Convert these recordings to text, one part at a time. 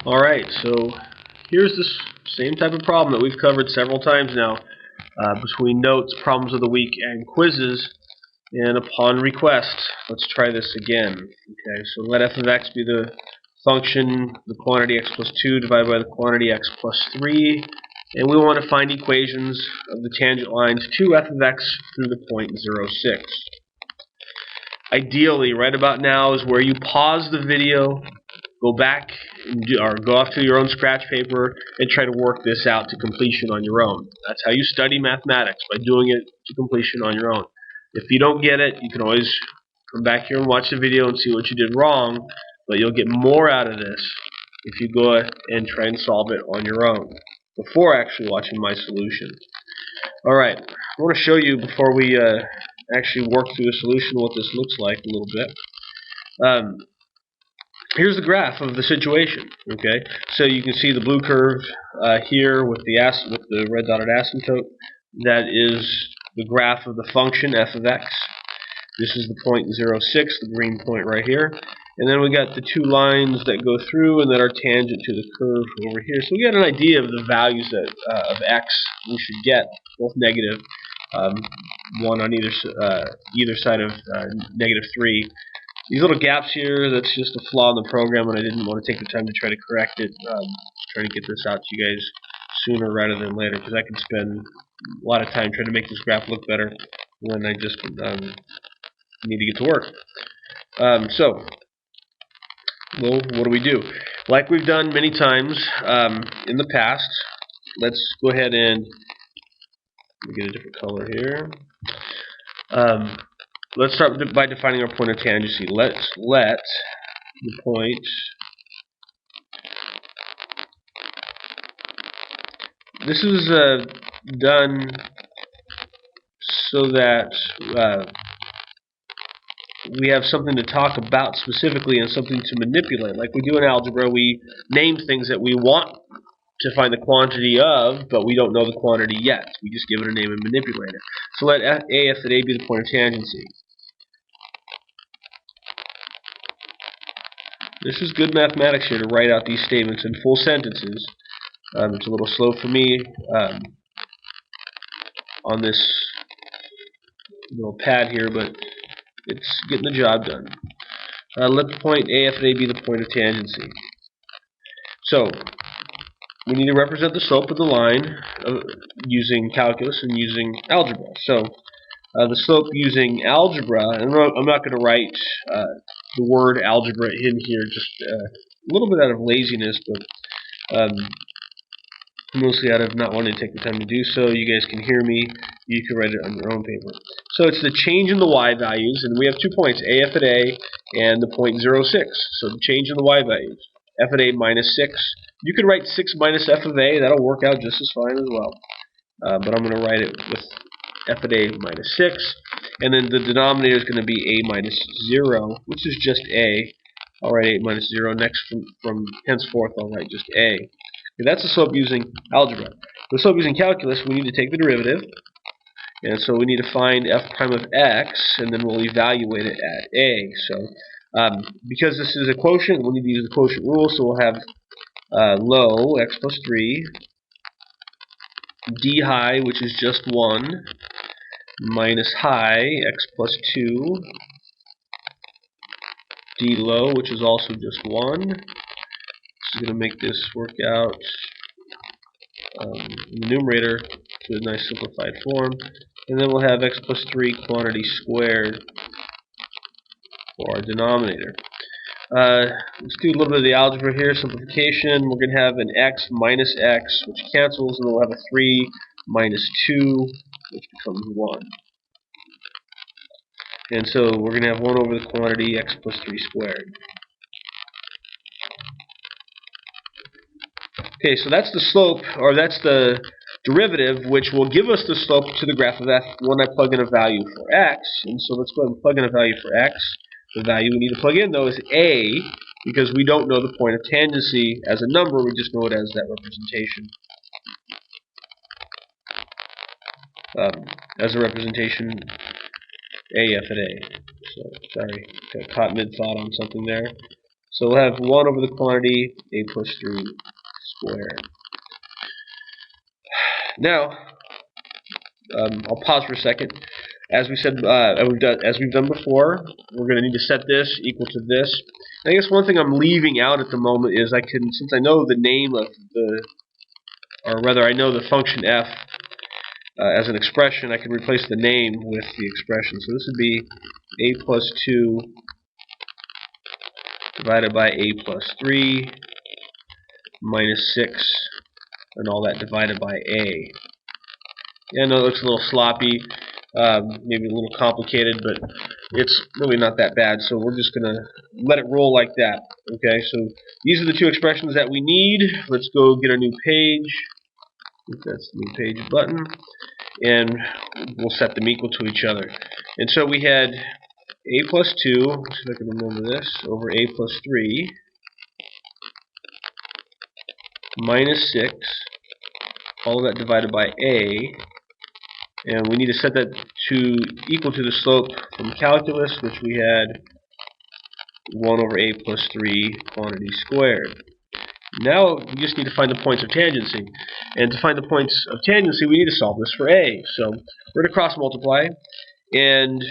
Alright, so here's this same type of problem that we've covered several times now, between notes, problems of the week, and quizzes. And upon request, let's try this again. Okay, so let f of x be the function, the quantity x plus 2 divided by the quantity x plus 3. And we want to find equations of the tangent lines to f of x through the point 0, 6. Ideally, right about now is where you pause the video, go back or go off to your own scratch paper and try to work this out to completion on your own. That's how you study mathematics, by doing it to completion on your own. If you don't get it, you can always come back here and watch the video and see what you did wrong, but you'll get more out of this if you go and try and solve it on your own before actually watching my solution. Alright, I want to show you before we actually work through the solution what this looks like a little bit. Here's the graph of the situation. Okay, so you can see the blue curve here with the red dotted asymptote. That is the graph of the function f of x. This is the point 0, 6, the green point right here. And then we got the two lines that go through and that are tangent to the curve over here. So we got an idea of the values that of x we should get, both negative, one on either side of -3. These little gaps here, that's just a flaw in the program, and I didn't want to take the time to try to correct it. Trying to get this out to you guys sooner rather than later, because I can spend a lot of time trying to make this graph look better when I just need to get to work. So, well, what do we do? Like we've done many times in the past, let's go ahead and get a different color here. Let's start by defining our point of tangency. Let's let the point this is done so that we have something to talk about specifically and something to manipulate. Like we do in algebra, we name things that we want to find the quantity of, but we don't know the quantity yet. We just give it a name and manipulate it. So let f of a be the point of tangency. This is good mathematics here to write out these statements in full sentences. It's a little slow for me on this little pad here, but it's getting the job done. Let the point a of a be the point of tangency. So we need to represent the slope of the line using calculus and using algebra. So the slope using algebra, and I'm not going to write the word algebra in here, just a little bit out of laziness, but mostly out of not wanting to take the time to do so. You guys can hear me. You can write it on your own paper. So it's the change in the y values, and we have 2 points, a f at a and the point 0, 6. So the change in the y values, f at a minus 6. You could write 6 minus f of a. That'll work out just as fine as well. But I'm going to write it with f at a minus 6. And then the denominator is going to be a minus 0, which is just a. I'll write a minus 0. Next, from henceforth, I'll write just a. Okay, that's the slope using algebra. The slope using calculus, we need to take the derivative. And so we need to find f prime of x, and then we'll evaluate it at a. So because this is a quotient, we'll need to use the quotient rule, so we'll have low, x plus 3, d high, which is just 1, minus high, x plus 2, d low, which is also just 1. This is going to make this work out in the numerator to a nice simplified form. And then we'll have x plus 3 quantity squared for our denominator. Let's do a little bit of the algebra here, simplification. We're going to have an x minus x, which cancels, and we'll have a 3 minus 2, which becomes 1. And so we're going to have 1 over the quantity x plus 3 squared. Okay, so that's the slope, or that's the derivative, which will give us the slope to the graph of f when I plug in a value for x. And so let's go ahead and plug in a value for x. The value we need to plug in, though, is a, because we don't know the point of tangency as a number, we just know it as that representation. As a representation, a f at a. So, sorry, got caught mid-thought on something there. So we'll have 1 over the quantity a plus 3 squared. Now, I'll pause for a second. As we said, as we've done before, we're going to need to set this equal to this. And I guess one thing I'm leaving out at the moment is since I know the name of or rather I know the function f as an expression, I can replace the name with the expression. So this would be a plus 2 divided by a plus 3 minus 6, and all that divided by a. Yeah, I know it looks a little sloppy, maybe a little complicated, but it's really not that bad, so we're just going to let it roll like that. Okay, so these are the two expressions that we need. Let's go get our new page. That's the new page button, and we'll set them equal to each other. And so we had a plus 2, let's see if I can remember this, over a plus 3 minus 6, all of that divided by a, and we need to set that to equal to the slope from calculus, which we had 1 over a plus 3 quantity squared. Now we just need to find the points of tangency. And to find the points of tangency, we need to solve this for a. So we're going to cross multiply. And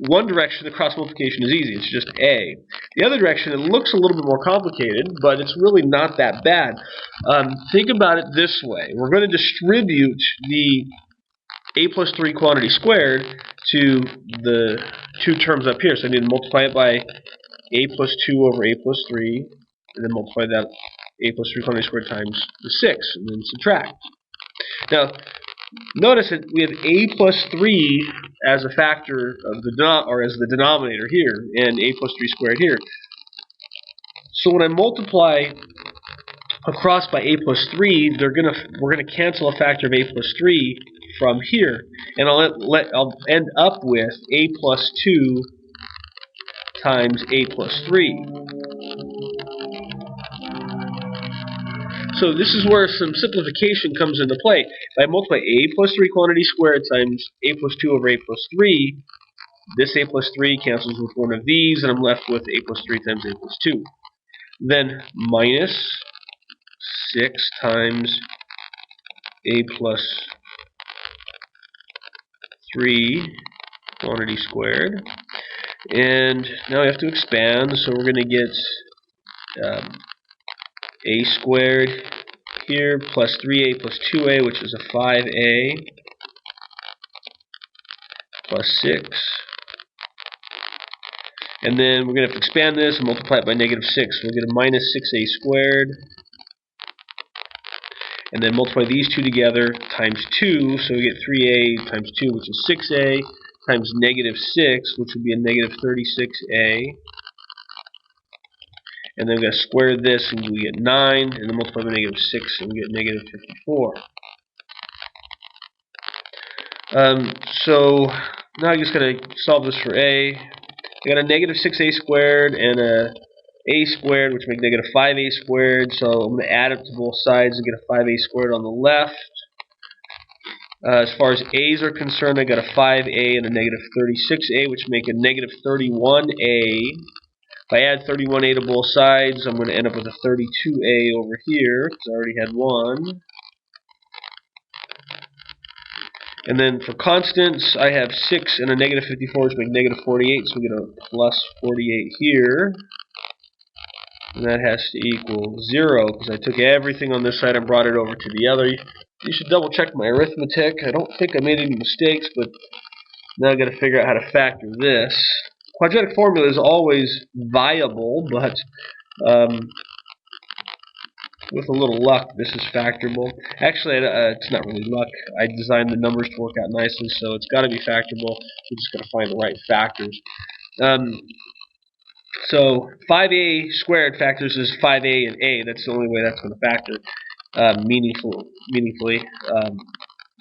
one direction, the cross multiplication is easy. It's just a. The other direction, it looks a little bit more complicated, but it's really not that bad. Think about it this way. We're going to distribute the a plus 3 quantity squared to the two terms up here. So I need to multiply it by a plus 2 over a plus 3, and then multiply that a plus 3 quantity squared times the 6, and then subtract. Now, notice that we have a plus 3 as a factor of as the denominator here, and a plus 3 squared here. So when I multiply across by a plus 3, we're gonna cancel a factor of a plus 3 from here, and I'll end up with a plus 2 times a plus 3. So this is where some simplification comes into play. If I multiply a plus 3 quantity squared times a plus 2 over a plus 3, this a plus 3 cancels with one of these, and I'm left with a plus 3 times a plus 2. Then minus 6 times a plus 3 quantity squared. And now we have to expand, so we're going to get a squared here plus 3a plus 2a, which is a 5a, plus 6. And then we're going to have to expand this and multiply it by negative 6. We'll get a minus 6a squared. And then multiply these two together times 2, so we get 3a times 2, which is 6a, times negative 6, which would be a negative 36a. And then we're going to square this, and we get 9, and then multiply by negative 6, and we get negative 54. So now I'm just going to solve this for a. I got a negative 6a squared and a squared, which make negative 5a squared. So I'm going to add it to both sides and get a 5a squared on the left. As far as a's are concerned, I got a 5a and a negative 36a, which make a negative 31a. If I add 31a to both sides, I'm going to end up with a 32a over here, because I already had one. And then for constants, I have 6 and a negative 54, which make negative 48, so we get a plus 48 here. And that has to equal 0, because I took everything on this side and brought it over to the other. You should double check my arithmetic. I don't think I made any mistakes, but now I've got to figure out how to factor this. Quadratic formula is always viable, but with a little luck, this is factorable. Actually, it's not really luck. I designed the numbers to work out nicely, so it's got to be factorable. We're just got to find the right factors. So 5a squared factors is 5a and a. That's the only way that's going to factor meaningfully.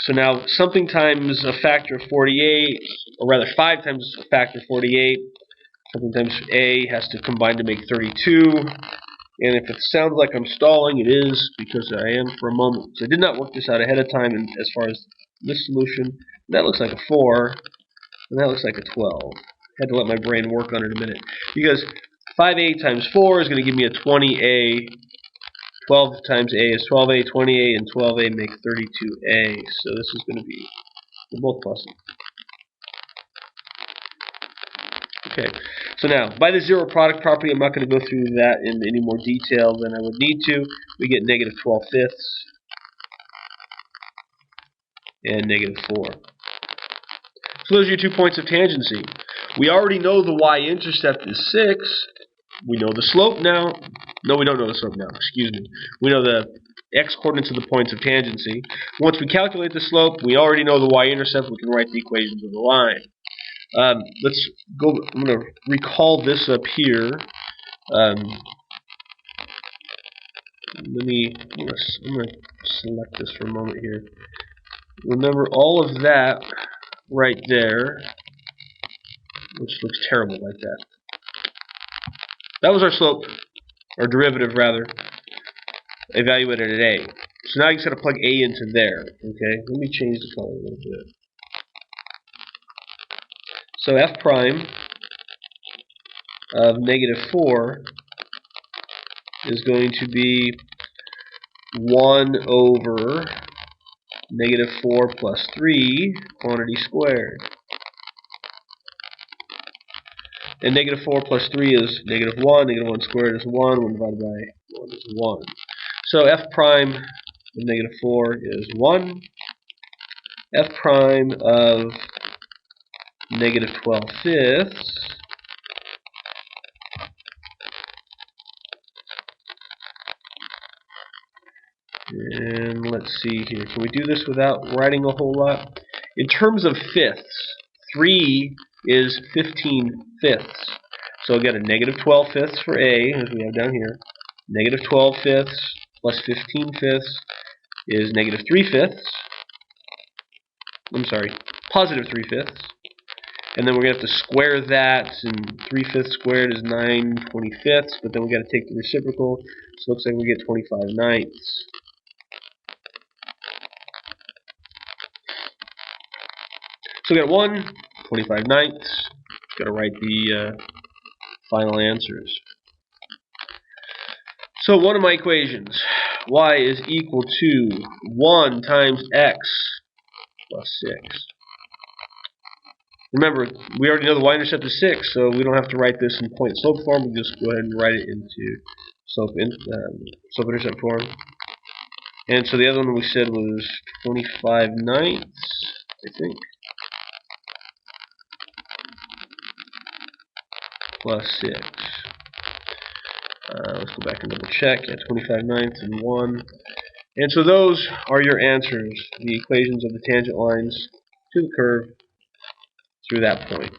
So now something times a factor of 48, or rather 5 times a factor of 48, something times a has to combine to make 32. And if it sounds like I'm stalling, it is, because I am for a moment. So I did not work this out ahead of time, and as far as this solution, that looks like a 4, and that looks like a 12. I had to let my brain work on it a minute. Because 5a times 4 is going to give me a 20a. 12 times a is 12a, 20a, and 12a make 32a. So this is going to be, they're both pluses. Okay, so now, by the zero product property, I'm not going to go through that in any more detail than I would need to. We get negative 12/5 and negative 4. So those are your 2 points of tangency. We already know the y-intercept is 6. We know the slope now. No, we don't know the slope now. Excuse me. We know the x-coordinates of the points of tangency. Once we calculate the slope, we already know the y-intercept. We can write the equations of the line. Let's go. I'm going to recall this up here. I'm going to select this for a moment here. Remember all of that right there, which looks terrible like that. That was our slope, or derivative rather, evaluated at a. So now you just got to plug a into there. Okay, let me change the color a little bit. So f prime of negative 4 is going to be 1 over negative 4 plus 3 quantity squared. And negative 4 plus 3 is negative 1. Negative 1 squared is 1. 1 divided by 1 is 1. So f prime of negative 4 is 1. F prime of negative 12/5 and let's see here. Can we do this without writing a whole lot? In terms of fifths, 3 is 15/5. So I'll get a negative 12/5 for A, as we have down here. Negative 12/5 plus 15/5 is negative 3/5. I'm sorry, positive 3/5. And then we're going to have to square that, and 3/5 squared is 9/25, but then we've got to take the reciprocal, so it looks like we get 25/9. So we got 1, 25/9. Got to write the final answers. So one of my equations, y is equal to 1 times x plus 6. Remember, we already know the y-intercept is 6, so we don't have to write this in point-slope form. We just go ahead and write it into slope-intercept form. And so the other one we said was 25/9, I think, plus 6. Let's go back and double check. Yeah, 25/9 and 1. And so those are your answers, the equations of the tangent lines to the curve through that point.